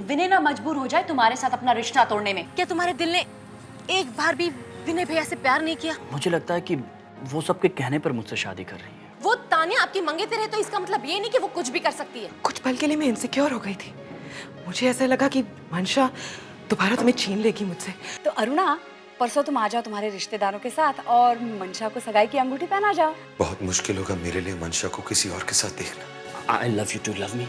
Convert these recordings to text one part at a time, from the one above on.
विनय ना मजबूर हो जाए तुम्हारे साथ अपना रिश्ता तोड़ने में। क्या तुम्हारे दिल ने एक बार भी विनय भैया से प्यार नहीं किया? मुझे लगता है कि वो सबके कहने पर मुझसे शादी कर रही है। वो तान्या आपकी मंगेतर है तो इसका मतलब ये नहीं कि वो कुछ भी कर सकती है। कुछ पल के लिए मैं इनसिक्योर हो गई थी। मुझे ऐसा लगा कि मंशा दोबारा तुम्हें छीन लेगी मुझसे। तो अरुणा, परसों तुम आ जाओ तुम्हारे रिश्तेदारों के साथ और मंशा को सगाई की अंगूठी पहना जाओ। बहुत मुश्किल होगा मेरे लिए मंशा को किसी और के साथ देखना। I love you to love me.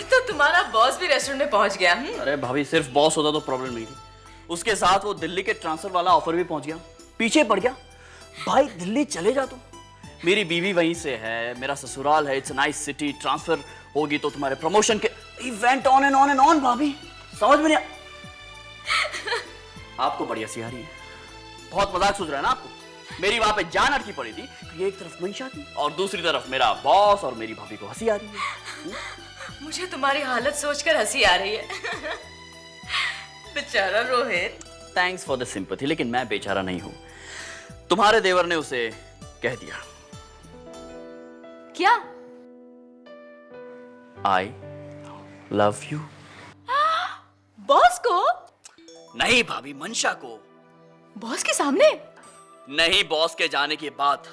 तो तुम्हारा बॉस भी रेस्टोरेंट में पहुंच गया? अरे भाभी, सिर्फ बॉस होता तो प्रॉब्लम नहीं थी, उसके साथ वो दिल्ली के ट्रांसफर वाला ऑफर भी पहुंच गया, पीछे पड़ गया। भाई दिल्ली चले जा तुम, मेरी बीवी वहीं से है, मेरा ससुराल है, it's a nice city, transfer होगी तो तुम्हारे प्रमोशन के event on and on and on. भाभी समझ में नहीं आपको बढ़िया सी आ रही है, बहुत मजाक सूझ रहा है ना आपको। मेरी वहां पे जान अटकी पड़ी थी कि एक तरफ मंशा थी और दूसरी तरफ मेरा बॉस और मेरी भाभी को हंसी आ रही है। मुझे तुम्हारी हालत सोचकर हंसी आ रही है। बेचारा Rohit. Thanks for the sympathy, लेकिन मैं बेचारा नहीं हूं, तुम्हारे देवर ने उसे कह दिया। क्या? आई लव यू। बॉस को? नहीं भाभी, मंशा को। बॉस के सामने? नहीं, बॉस के जाने के बाद।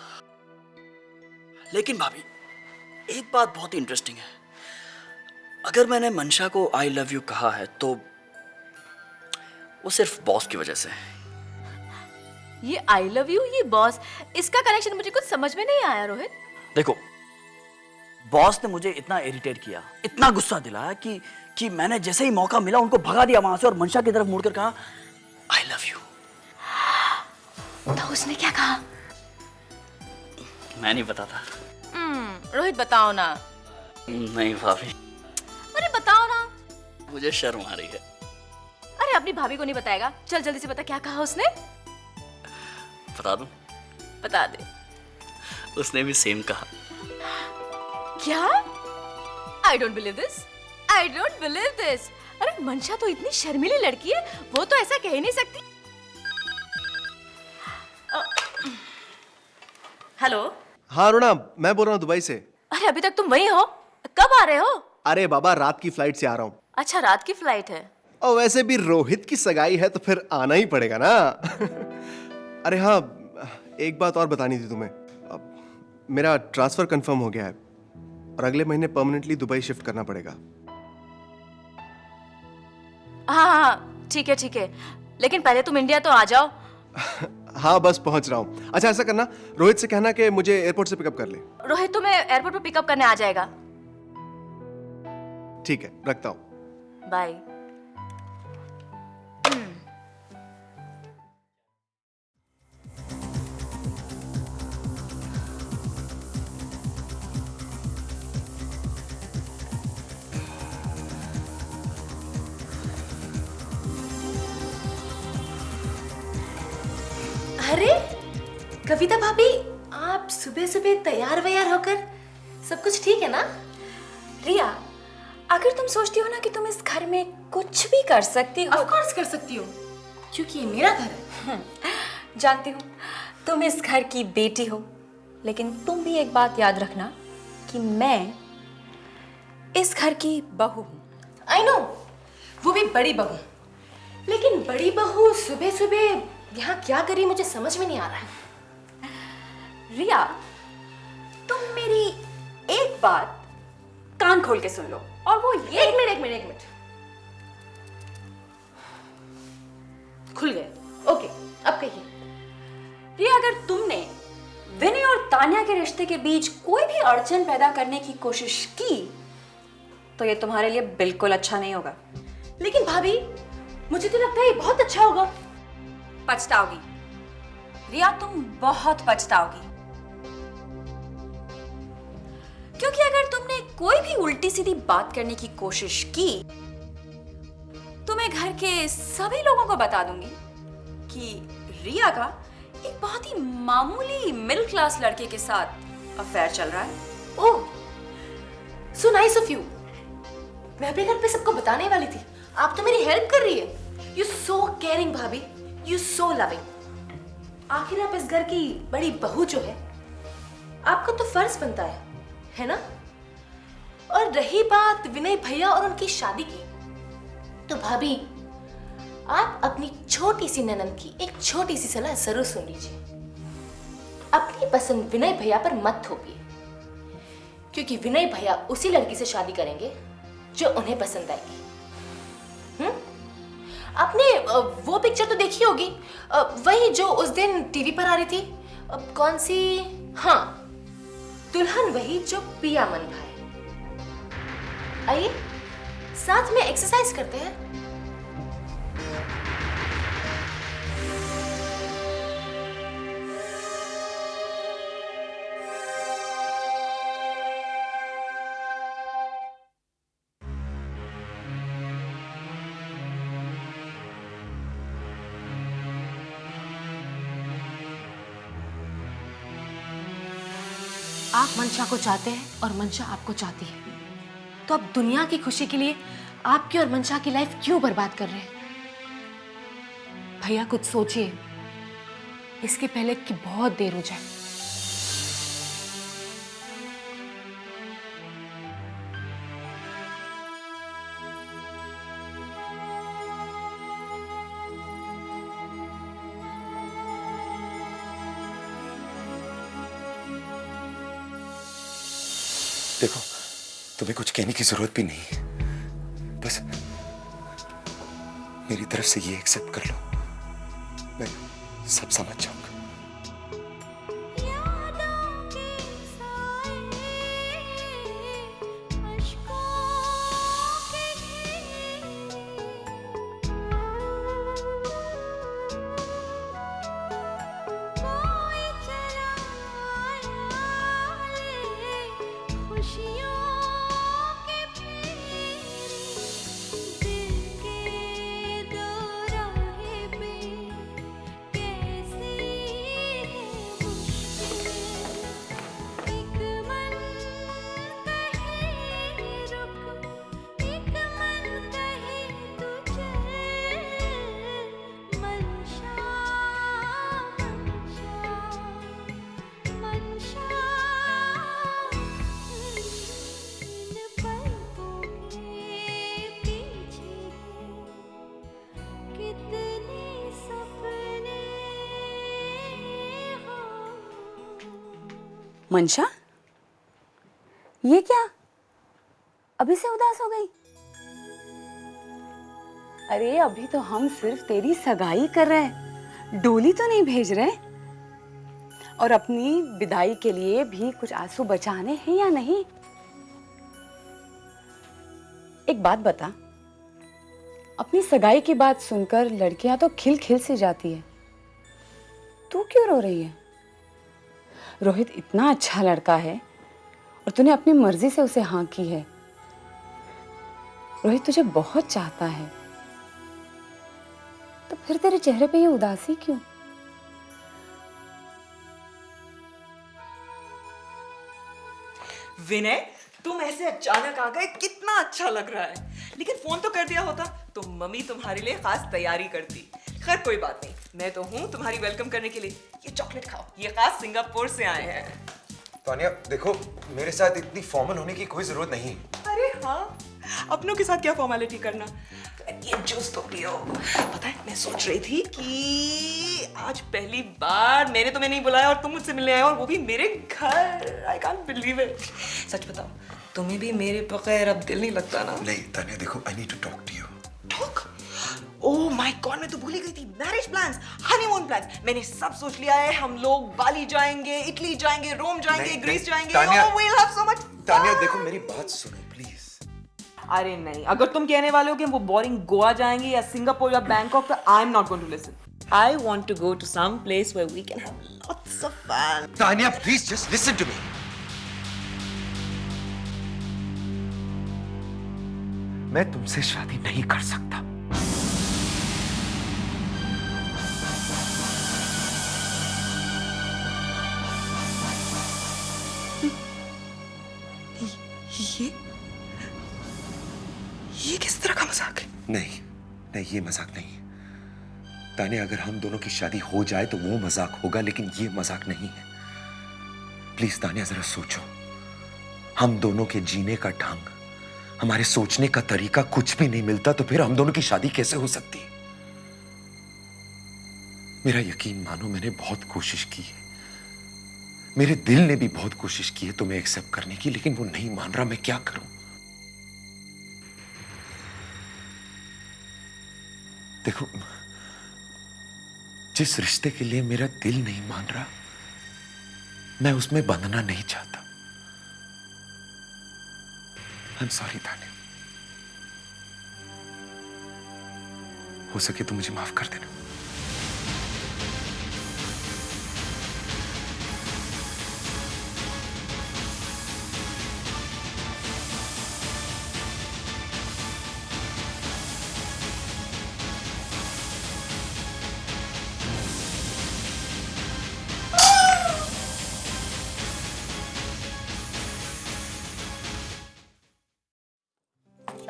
लेकिन भाभी एक बात बहुत इंटरेस्टिंग है, अगर मैंने मंशा को आई लव यू कहा है तो वो सिर्फ बॉस की वजह से है। ये आई लव यू, ये बॉस, इसका कनेक्शन मुझे कुछ समझ में नहीं आया रोहित। देखो, बॉस ने मुझे इतना इरिटेट किया, इतना गुस्सा दिलाया कि मैंने जैसे ही मौका मिला उनको भगा दिया वहां से और मंशा की तरफ मुड़कर कहा आई लव यू। तो उसने क्या कहा? मैं नहीं बताता। रोहित बताओ ना। नहीं भाभी, अरे बताओ ना। मुझे शर्म आ रही है। अरे अपनी भाभी को नहीं बताएगा? चल जल्दी से बता, क्या कहा उसने? बता दूं? बता दे। उसने भी सेम कहा। क्या? I don't believe this. I don't believe this. अरे मंशा तो इतनी शर्मीली लड़की है, वो तो ऐसा कह ही नहीं सकती। हेलो। हाँ अरुणा, मैं बोल रहा हूँ दुबई से। अरे अभी तक तुम वहीं हो? कब आ रहे हो? अरे बाबा, रात की फ्लाइट से आ रहा हूँ। अच्छा, रात की फ्लाइट है। और वैसे भी रोहित की सगाई है तो फिर आना ही पड़ेगा ना। अरे हाँ, एक बात और बतानी थी तुम्हें। मेरा ट्रांसफर कंफर्म हो गया है और अगले महीने परमानेंटली दुबई शिफ्ट करना पड़ेगा। हाँ ठीक है ठीक है, लेकिन पहले तुम इंडिया तो आ जाओ। हाँ बस पहुंच रहा हूँ। अच्छा ऐसा करना, रोहित से कहना कि मुझे एयरपोर्ट से पिकअप कर ले। रोहित तुम्हें एयरपोर्ट पर पिकअप करने आ जाएगा। ठीक है, रखता हूँ। बाय। अरे कविता भाभी, आप सुबह सुबह तैयार वैयार होकर, सब कुछ ठीक है ना? रिया, अगर तुम सोचती हो ना कि तुम इस घर में कुछ भी कर सकती हो, ऑफ कोर्स कर सकती हो, क्योंकि ये मेरा घर है। जानती हूँ तुम इस घर की बेटी हो, लेकिन तुम भी एक बात याद रखना कि मैं इस घर की बहू हूँ। आई नो, वो भी बड़ी बहू, लेकिन बड़ी बहू सुबह सुबह यहाँ क्या करी मुझे समझ में नहीं आ रहा है। रिया, तुम मेरी एक बात कान खोल के सुन लो, और वो ये। एक मिनट। खुल गए। ओके, अब कहिए। रिया, अगर तुमने विनय और तान्या के रिश्ते के बीच कोई भी अड़चन पैदा करने की कोशिश की तो ये तुम्हारे लिए बिल्कुल अच्छा नहीं होगा। लेकिन भाभी, मुझे तो लगता है ये बहुत अच्छा होगा। पछताओगी रिया, तुम बहुत पछताओगी, क्योंकि अगर तुमने कोई भी उल्टी सीधी बात करने की कोशिश की तो मैं घर के सभी लोगों को बता दूंगी कि रिया का एक बहुत ही मामूली मिडिल क्लास लड़के के साथ अफेयर चल रहा है। ओह, सो नाइस ऑफ यू। मैं अपने घर पे सबको बताने वाली थी, आप तो मेरी हेल्प कर रही है। यू सो केयरिंग भाभी, यू सो लविंग। आखिर आप इस घर की बड़ी बहू जो है, आपका तो फर्ज बनता है ना? और रही बात विनय भैया और उनकी शादी की, तो भाभी आप अपनी छोटी सी ननद की एक छोटी सी सलाह जरूर सुन लीजिए। अपनी पसंद विनय भैया पर मत थोपिए, क्योंकि विनय भैया उसी लड़की से शादी करेंगे जो उन्हें पसंद आएगी। आपने वो पिक्चर तो देखी होगी, वही जो उस दिन टीवी पर आ रही थी, कौन सी? हाँ, दुल्हन वही जो पिया मन भाए। आइए साथ में एक्सरसाइज करते हैं। आप मंशा को चाहते हैं और मंशा आपको चाहती है, तो अब दुनिया की खुशी के लिए आपकी और मंशा की लाइफ क्यों बर्बाद कर रहे हैं? भैया कुछ सोचिए, इसके पहले कि बहुत देर हो जाए। देखो, तुम्हें कुछ कहने की जरूरत भी नहीं, बस मेरी तरफ से ये एक्सेप्ट कर लो, मैं सब समझ जाऊंगा। मंशा, ये क्या? अभी से उदास हो गई? अरे अभी तो हम सिर्फ तेरी सगाई कर रहे हैं, डोली तो नहीं भेज रहे। और अपनी विदाई के लिए भी कुछ आंसू बचाने हैं या नहीं? एक बात बता, अपनी सगाई की बात सुनकर लड़कियां तो खिल खिल से जाती है, तू क्यों रो रही है? रोहित इतना अच्छा लड़का है और तूने अपनी मर्जी से उसे हाँ की है। रोहित तुझे बहुत चाहता है, तो फिर तेरे चेहरे पे ये उदासी क्यों? विनय, तुम ऐसे अचानक आ गए, कितना अच्छा लग रहा है। लेकिन फोन तो कर दिया होता तो मम्मी तुम्हारे लिए खास तैयारी करती। खैर कोई बात नहीं, मैं तो हूँ तुम्हारी वेलकम करने के लिए। ये चॉकलेट खाओ, ये खास सिंगापुर से आए हैं। तानिया देखो, मेरे साथ इतनी फॉर्मल होने की कोई जरूरत नहीं। अरे हाँ, अपनों के साथ क्या फॉर्मेलिटी करना। ये जूस तो पियो। पता है, मैं सोच रही थी कि आज पहली बार मैंने तुम्हें नहीं बुलाया और तुम मुझसे मिलने आए, और वो भी मेरे घर। I can't believe it. सच बताओ, तुम्हें भी मेरे बगैर अब दिल नहीं लगता ना? नहीं तानिया देखो, I need to talk to you. Talk? Oh my God, मैं तो भूल ही गई थी। मैरिज प्लान्स, हनीमून प्लान्स, मैंने सब सोच लिया है। हम लोग बाली जाएंगे, इटली जाएंगे, रोम जाएंगे, ग्रीस जाएंगे। Tania, oh, we'll have so much fun. Tania देखो, मेरी बात सुनो प्लीज। अरे नहीं, अगर तुम कहने वाले हो कि हम वो बोरिंग गोवा जाएंगे या सिंगापुर या बैंकॉक, तो I am not going to listen. I want to go to some place where we can have lots of fun. Tania please just listen to me. मैं तुमसे शादी नहीं कर सकता। ये किस तरह का मजाक है? नहीं नहीं, ये मजाक नहीं। तानिया, अगर हम दोनों की शादी हो जाए तो वो मजाक होगा, लेकिन ये मजाक नहीं है। प्लीज तानिया जरा सोचो, हम दोनों के जीने का ढंग, हमारे सोचने का तरीका कुछ भी नहीं मिलता तो फिर हम दोनों की शादी कैसे हो सकती है? मेरा यकीन मानो, मैंने बहुत कोशिश की है, मेरे दिल ने भी बहुत कोशिश की है तुम्हें एक्सेप्ट करने की, लेकिन वो नहीं मान रहा। मैं क्या करूं? देखो, जिस रिश्ते के लिए मेरा दिल नहीं मान रहा, मैं उसमें बंधना नहीं चाहता। आई एम सॉरी तानिया, हो सके तो मुझे माफ कर देना।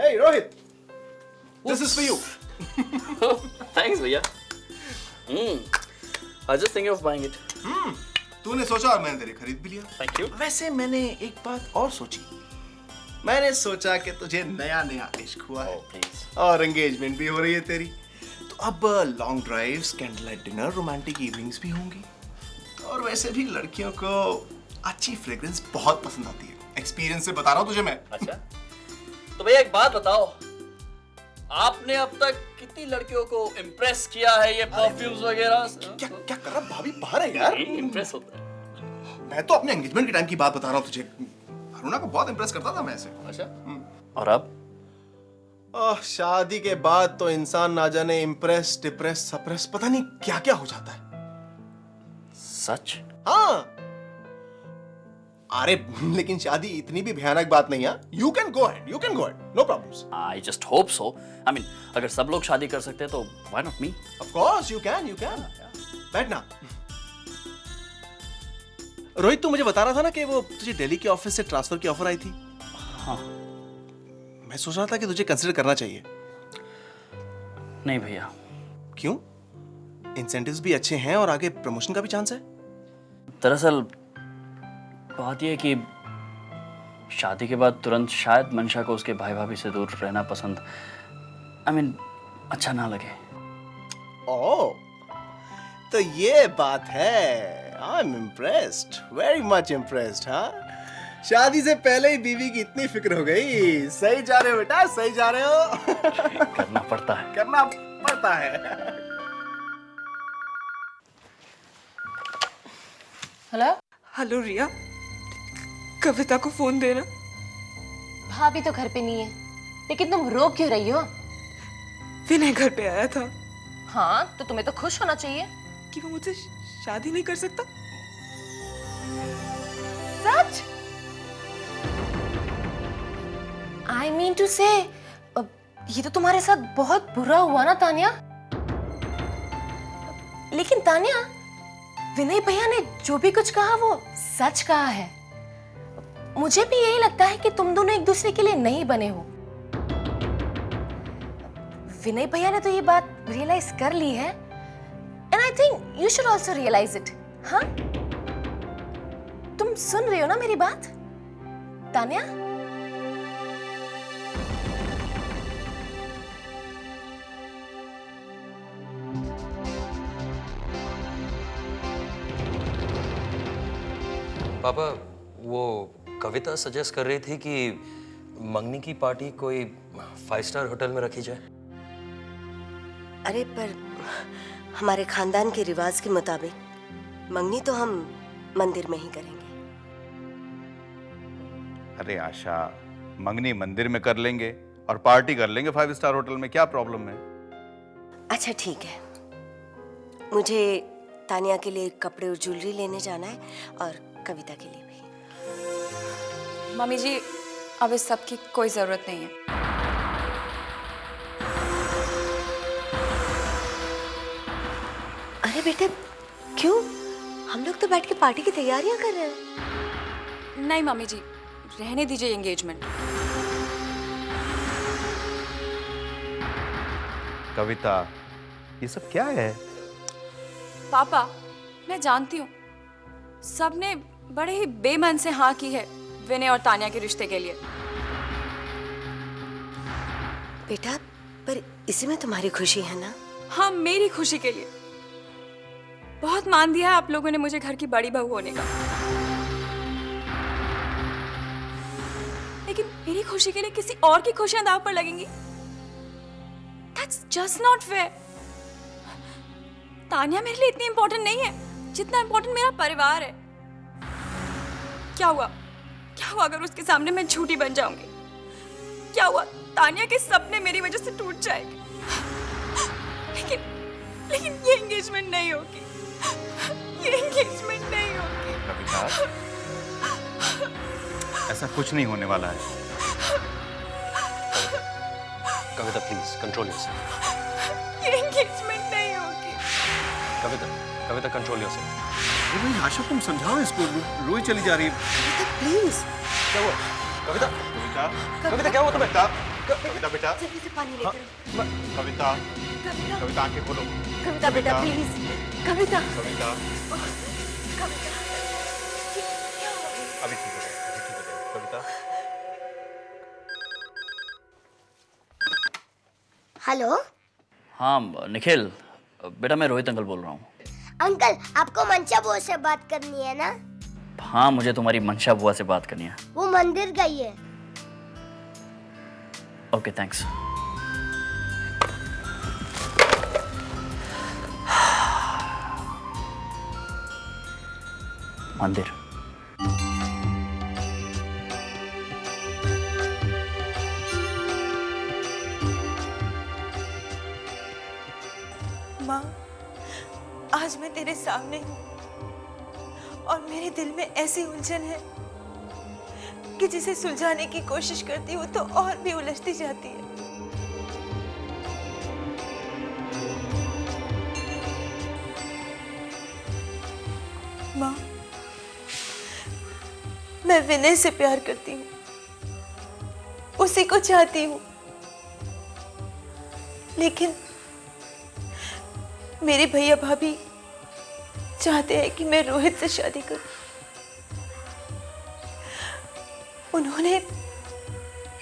Hey Rohit, this is for you. Thanks, भैया. I was just thinking of buying it. तूने सोचा और मैंने तेरी खरीद भी लिया. Thank you. वैसे मैंने एक बात और सोची. मैंने सोचा कि तुझे नया नया इश्क हुआ है. Oh, please. और एंगेजमेंट भी हो रही है तेरी. तो अब long drives, candle light dinner, romantic evenings भी होंगी. और वैसे भी लड़कियों को अच्छी फ्रेग्रेंस बहुत पसंद आती है. एक्सपीरियंस से बता रहा हूँ तुझे मैं. अच्छा. तो भैया एक बात बताओ, आपने अब तक कितनी लड़कियों को इम्प्रेस किया है ये परफ्यूम्स वगैरह? क्या क्या कर रहा? भाभी बाहर है यार. इम्प्रेस होता है. मैं तो अपने एंगेजमेंट के टाइम की बात बता रहा हूँ तुझे. अरुणा को बहुत इम्प्रेस करता था मैं ऐसे. अच्छा. और अब? शादी के बाद तो इंसान ना जाने इम्प्रेस, डिप्रेस, सप्रेस, पता नहीं क्या क्या हो जाता है. सच? हाँ. अरे लेकिन शादी इतनी भी भयानक बात नहीं है. You can go ahead, no problems. I just hope so. I mean, अगर सब लोग शादी कर सकते हैं तो why not me? Of course you can. बैठना. रोहित, तू मुझे बता रहा था ना कि वो तुझे दिल्ली के ऑफिस से ट्रांसफर की ऑफर आई थी. हाँ. मैं सोच रहा था कि तुझे कंसिडर करना चाहिए. नहीं भैया. क्यों? इंसेंटिव्स भी अच्छे हैं और आगे प्रमोशन का भी चांस है. दरअसल बात यह है कि शादी के बाद तुरंत शायद मंशा को उसके भाई भाभी से दूर रहना पसंद, I mean, अच्छा ना लगे. ओह, तो ये बात है. I am impressed, very much impressed. हाँ, शादी से पहले ही बीवी की इतनी फिक्र हो गई. सही जा रहे हो बेटा, सही जा रहे हो. करना पड़ता है. करना पड़ता है. हेलो. हेलो रिया, कविता को फोन देना. भाभी तो घर पे नहीं है, लेकिन तुम रो क्यों रही हो? विनय घर पे आया था हाँ, तो तुम्हें तो खुश होना चाहिए. कि वो मुझसे शादी नहीं कर सकता. सच? आई मीन टू से, ये तो तुम्हारे साथ बहुत बुरा हुआ ना तानिया. लेकिन तानिया, विनय भैया ने जो भी कुछ कहा वो सच कहा है. मुझे भी यही लगता है कि तुम दोनों एक दूसरे के लिए नहीं बने हो. विनय भैया ने तो ये बात रियलाइज कर ली है, and I think you should also realise it. हाँ, तुम सुन रहे हो ना मेरी बात तानिया? पापा, वो कविता सजेस्ट कर रही थी कि मंगनी की पार्टी कोई 5 स्टार होटल में रखी जाए. अरे पर हमारे खानदान के रिवाज के मुताबिक मंगनी तो हम मंदिर में ही करेंगे. अरे आशा, मंगनी मंदिर में कर लेंगे और पार्टी कर लेंगे 5 स्टार होटल में. क्या प्रॉब्लम है? अच्छा ठीक है. मुझे तानिया के लिए कपड़े और ज्वेलरी लेने जाना है और कविता के लिए भी. मम्मी जी, अब इस सब की कोई जरूरत नहीं है. अरे बेटे, क्यों? हम लोग तो बैठ के पार्टी की तैयारियां कर रहे हैं. नहीं मम्मी जी, रहने दीजिए एंगेजमेंट. कविता, ये सब क्या है? पापा, मैं जानती हूँ सबने बड़े ही बेमन से हाँ की है विनय और तान्या के रिश्ते के लिए। बेटा, पर इसी में तुम्हारी खुशी है ना? हाँ, मेरी खुशी के लिए। बहुत मान दिया है आप लोगों ने मुझे घर की बड़ी बहू होने का, लेकिन मेरी खुशी के लिए किसी और की खुशियां दांव पर लगेंगी? That's just not fair. Tanya मेरे लिए इतनी इंपॉर्टेंट नहीं है जितना इंपॉर्टेंट मेरा परिवार है। क्या हुआ अगर उसके सामने मैं झूठी बन जाऊंगी? क्या हुआ तान्या के सपने मेरी वजह से टूट जाएंगे? लेकिन ये एंगेजमेंट नहीं होगी, ये एंगेजमेंट नहीं होगी। कविता, ऐसा कुछ नहीं होने वाला है। कविता प्लीज कंट्रोल योरसेल्फ। ये एंगेजमेंट नहीं होगी। कविता कंट्रोल योरसेल्फ। भाई आशा, तुम समझाओ इसको, रोई चली जा रही है। प्लीज। क्या हुआ? कविता कविता क्या हुआ तुम्हें? कविता बेटा, जल्दी से पानी लेकर आओ। कविता, कविता आंखें खोलो। कविता बेटा प्लीज। कविता। कविता, कविता। अभी ठीक हो जाएगा, कविता। हेलो हाँ निखिल, बेटा मैं रोहित अंकल बोल रहा हूँ। अंकल, आपको मंशा बुआ से बात करनी है ना? हाँ, मुझे तुम्हारी मंशा बुआ से बात करनी है। वो मंदिर गई है। Okay thanks. मंदिर। माँ, आज मैं तेरे सामने हूँ और मेरे दिल में ऐसी उलझन है कि जिसे सुलझाने की कोशिश करती हूँ तो और भी उलझती जाती है। माँ, मैं विनय से प्यार करती हूँ, उसी को चाहती हूँ, लेकिन मेरे भैया भाभी चाहते हैं कि मैं रोहित से शादी करूं। उन्होंने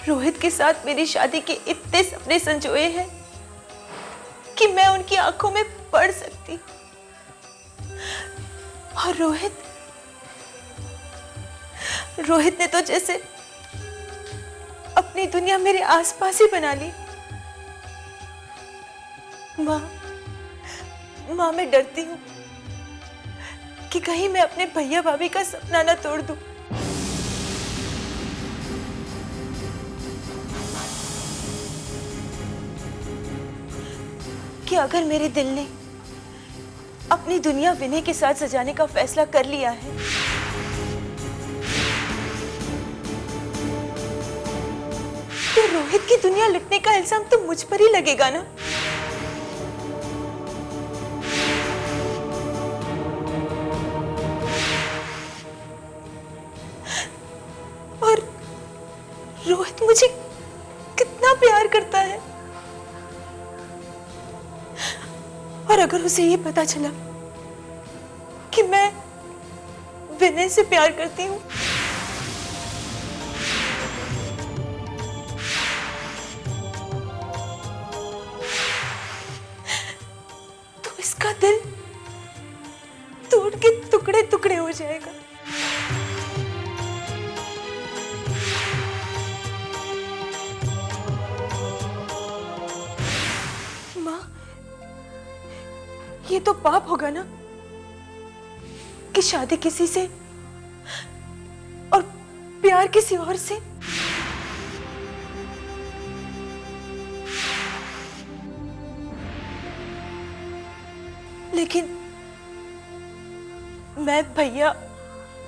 रोहित के साथ मेरी शादी के इतने सपने संजोए हैं कि मैं उनकी आंखों में पड़ सकती। और रोहित ने तो जैसे अपनी दुनिया मेरे आसपास ही बना ली। माँ, मैं डरती हूँ कि कहीं मैं अपने भैया भाभी का सपना ना तोड़ दूं। कि अगर मेरे दिल ने अपनी दुनिया विनय के साथ सजाने का फैसला कर लिया है, तो रोहित की दुनिया लुटने का इल्जाम तो मुझ पर ही लगेगा ना। और रोहित मुझे कितना प्यार करता है, और अगर उसे ये पता चला कि मैं विनय से प्यार करती हूँ, तो इसका दिल टूट के टुकड़े टुकड़े हो जाएगा। माँ, ये तो पाप होगा ना कि शादी किसी से और प्यार किसी और से। लेकिन मैं भैया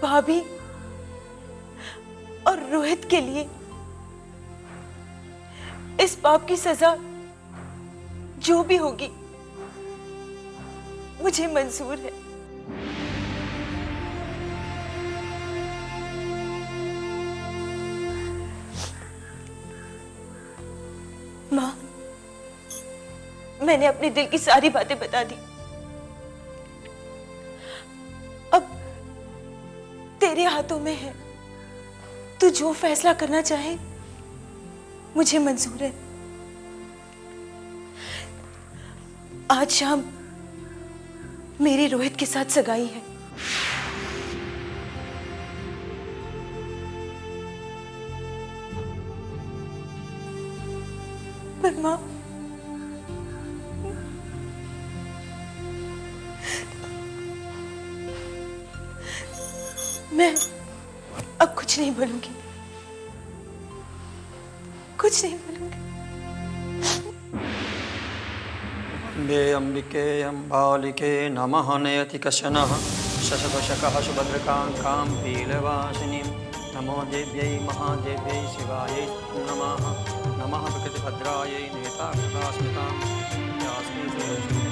भाभी और रोहित के लिए इस पाप की सजा जो भी होगी मुझे मंजूर है। माँ, मैंने अपने दिल की सारी बातें बता दी। अब तेरे हाथों में है। तू जो फैसला करना चाहे मुझे मंजूर है। आज शाम मेरी रोहित के साथ सगाई है। पर माँ, मैं अब कुछ नहीं बोलूंगी, कुछ नहीं बोलूंगी। अम्बे अम्बिके अम्बालिके नमः नयति कशनः शशदशकः सुभद्रकाङ्कां पीलवासिनीं नमो देव्यै महादेव्यै शिवायै नमः नमः प्रकृतिभद्रायै नेतास्मितां यास्मै